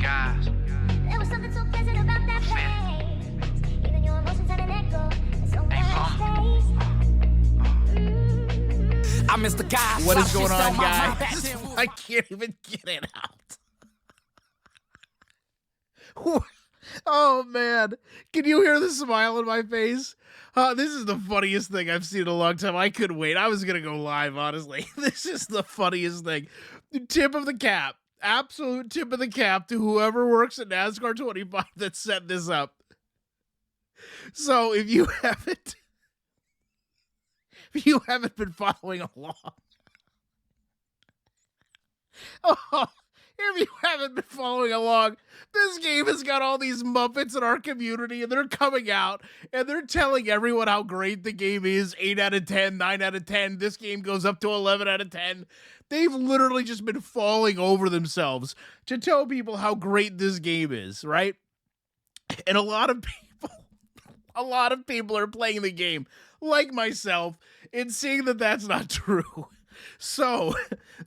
gas. There was something so pleasant about that place. Even your emotions had an echo. So I miss the guy. What is going on, guys? I can't even get it out. Oh, man. Can you hear the smile on my face? This is the funniest thing I've seen in a long time. I couldn't wait. I was going to go live, honestly. This is the funniest thing. Tip of the cap. Absolute tip of the cap to whoever works at NASCAR 25 that set this up. So if you haven't been following along, if you haven't been following along, this game has got all these Muppets in our community, and they're coming out, and they're telling everyone how great the game is. 8 out of 10, 9 out of 10. This game goes up to 11 out of 10. They've literally just been falling over themselves to tell people how great this game is, right? And a lot of people are playing the game, like myself, and seeing that that's not true. So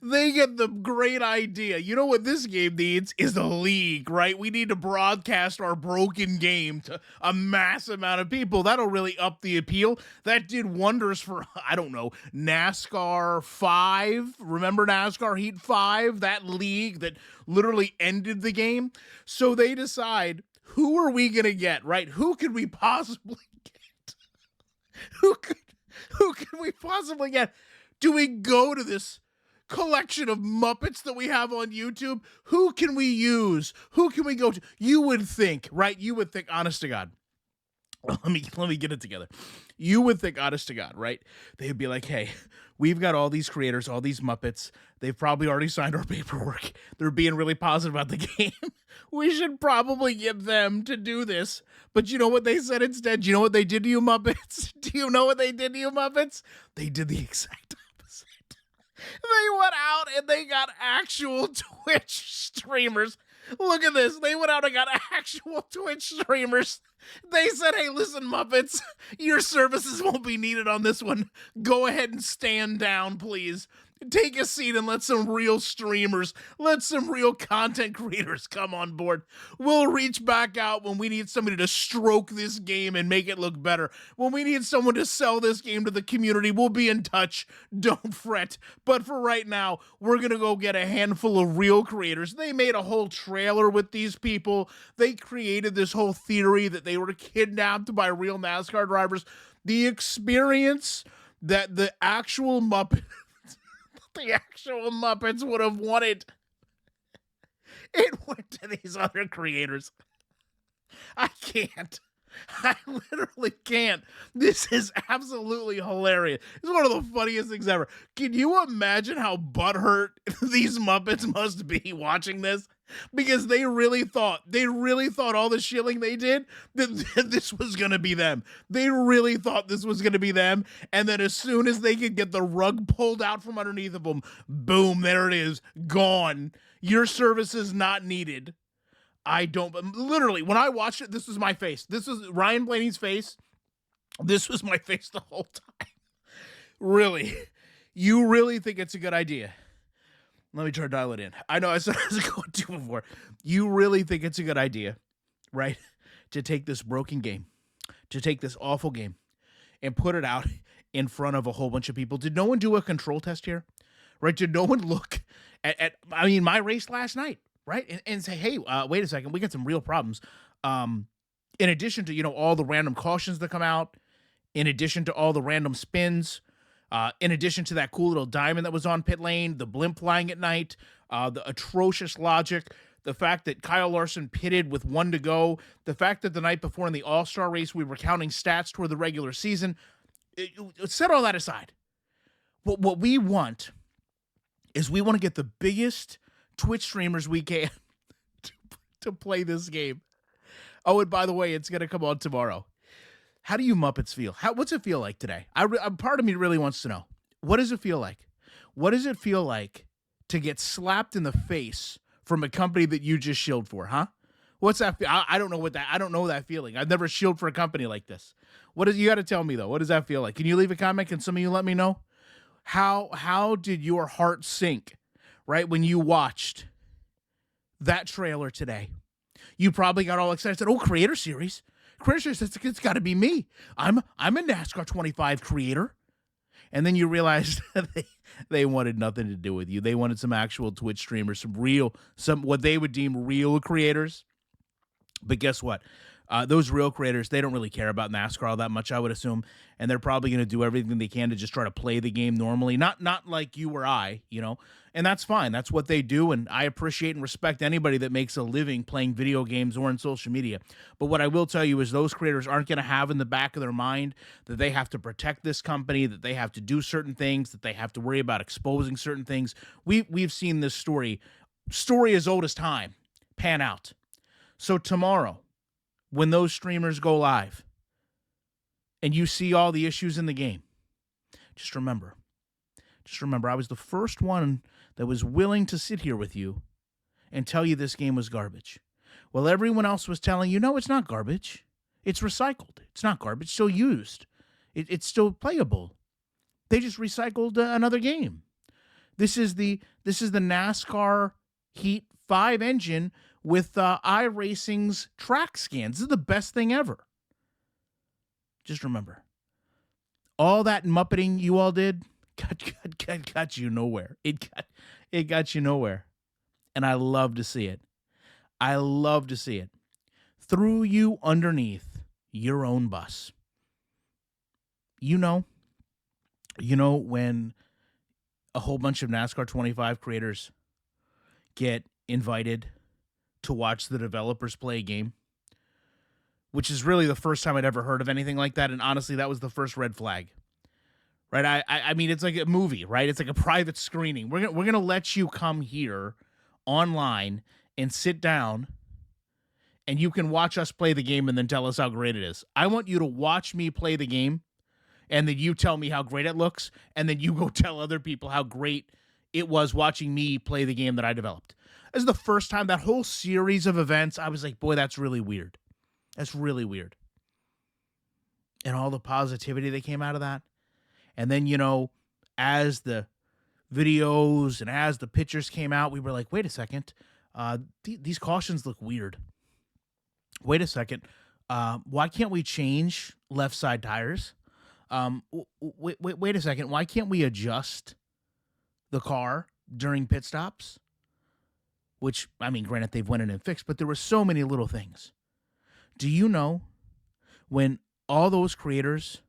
they get the great idea. You know what this game needs is the league, right? We need to broadcast our broken game to a mass amount of people. That'll really up the appeal. That did wonders for, I don't know, NASCAR 5. Remember NASCAR Heat 5? That league that literally ended the game. So they decide, who are we going to get, right? Who could we possibly get? Who can we possibly get? Do we go to this collection of Muppets that we have on YouTube? Who can we use? Who can we go to? You would think, right? You would think, honest to God. Let me get it together. You would think, honest to God, right? They'd be like, hey, we've got all these creators, all these Muppets. They've probably already signed our paperwork. They're being really positive about the game. We should probably get them to do this. But you know what they said instead? You know what they did to you, Muppets? Do you know what they did to you, Muppets? They did the exact opposite. They went out and they got actual Twitch streamers. Look at this. They went out and got actual Twitch streamers. They said, hey, listen, Muppets, your services won't be needed on this one. Go ahead and stand down, please. Take a seat and let some real streamers, let some real content creators come on board. We'll reach back out when we need somebody to stroke this game and make it look better. When we need someone to sell this game to the community, we'll be in touch. Don't fret. But for right now, we're going to go get a handful of real creators. They made a whole trailer with these people. They created this whole theory that they were kidnapped by real NASCAR drivers. The experience that the actual Muppets would have wanted, it went to these other creators. I can't. I literally can't. This is absolutely hilarious. It's one of the funniest things ever. Can you imagine how butthurt these Muppets must be watching this? Because they really thought all the shilling they did, that this was going to be them. They really thought this was going to be them. And then as soon as they could get the rug pulled out from underneath of them, boom, there it is, gone. Your service is not needed. Literally, when I watched it, this was my face. This was Ryan Blaney's face. This was my face the whole time. Really? You really think it's a good idea? Let me try to dial it in. I know I said I was going to before. You really think it's a good idea, right? To take this broken game, to take this awful game, and put it out in front of a whole bunch of people. Did no one do a control test here? Right? Did no one look at my race last night? Right? And say, hey, wait a second, we got some real problems. In addition to, all the random cautions that come out, in addition to all the random spins, in addition to that cool little diamond that was on pit lane, the blimp flying at night, the atrocious logic, the fact that Kyle Larson pitted with 1 to go, the fact that the night before in the All-Star race, we were counting stats toward the regular season. Set all that aside. What we want is we want to get the biggest Twitch streamers we can to play this game. Oh, and by the way, it's going to come on tomorrow. How do you Muppets feel? What's it feel like today? Part of me really wants to know. What does it feel like? What does it feel like to get slapped in the face from a company that you just shilled for, huh? What's that? I don't know I don't know that feeling. I've never shilled for a company like this. You got to tell me though. What does that feel like? Can you leave a comment? Can some of you let me know? How did your heart sink, right, when you watched that trailer today, you probably got all excited. Said, "Oh, creator series, creator series. It's got to be me. I'm a NASCAR 25 creator." And then you realized they wanted nothing to do with you. They wanted some actual Twitch streamers, some what they would deem real creators. But guess what? Those real creators, they don't really care about NASCAR all that much, I would assume, and they're probably going to do everything they can to just try to play the game normally, not like you or I, and that's fine. That's what they do, and I appreciate and respect anybody that makes a living playing video games or in social media. But what I will tell you is those creators aren't going to have in the back of their mind that they have to protect this company, that they have to do certain things, that they have to worry about exposing certain things. We've seen this story as old as time, pan out. So tomorrow, when those streamers go live and you see all the issues in the game, just remember, I was the first one that was willing to sit here with you and tell you this game was garbage. Well, everyone else was telling you, no, it's not garbage. It's recycled. It's not garbage. It's still used. It's still playable. They just recycled another game. This is the NASCAR Heat 5 engine with iRacing's track scans. This is the best thing ever. Just remember, all that muppeting you all did got you nowhere. It got you nowhere. And I love to see it. I love to see it. Threw you underneath your own bus. You know when a whole bunch of NASCAR 25 creators get invited to watch the developers play a game, which is really the first time I'd ever heard of anything like that. And honestly, that was the first red flag, right? I mean, it's like a movie, right? It's like a private screening. We're going to let you come here online and sit down and you can watch us play the game and then tell us how great it is. I want you to watch me play the game and then you tell me how great it looks. And then you go tell other people how great it was watching me play the game that I developed. This is the first time that whole series of events, I was like, boy, that's really weird. That's really weird. And all the positivity that came out of that. And then, as the videos and as the pictures came out, we were like, wait a second. These cautions look weird. Wait a second. Why can't we change left side tires? Wait a second. Why can't we adjust the car during pit stops? Which, I mean, granted, they've went in and fixed, but there were so many little things. Do you know when all those creators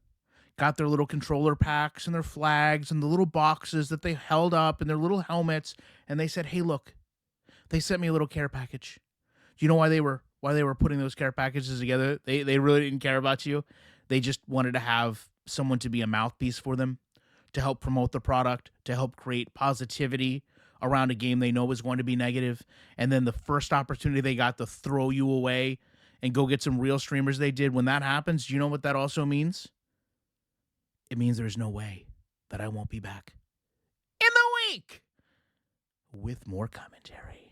got their little controller packs and their flags and the little boxes that they held up and their little helmets, and they said, hey, look, they sent me a little care package. Do you know why they were putting those care packages together? They really didn't care about you. They just wanted to have someone to be a mouthpiece for them, to help promote the product, to help create positivity around a game they know is going to be negative. And then the first opportunity they got to throw you away and go get some real streamers they did. When that happens, do you know what that also means? It means there's no way that I won't be back in the week with more commentary.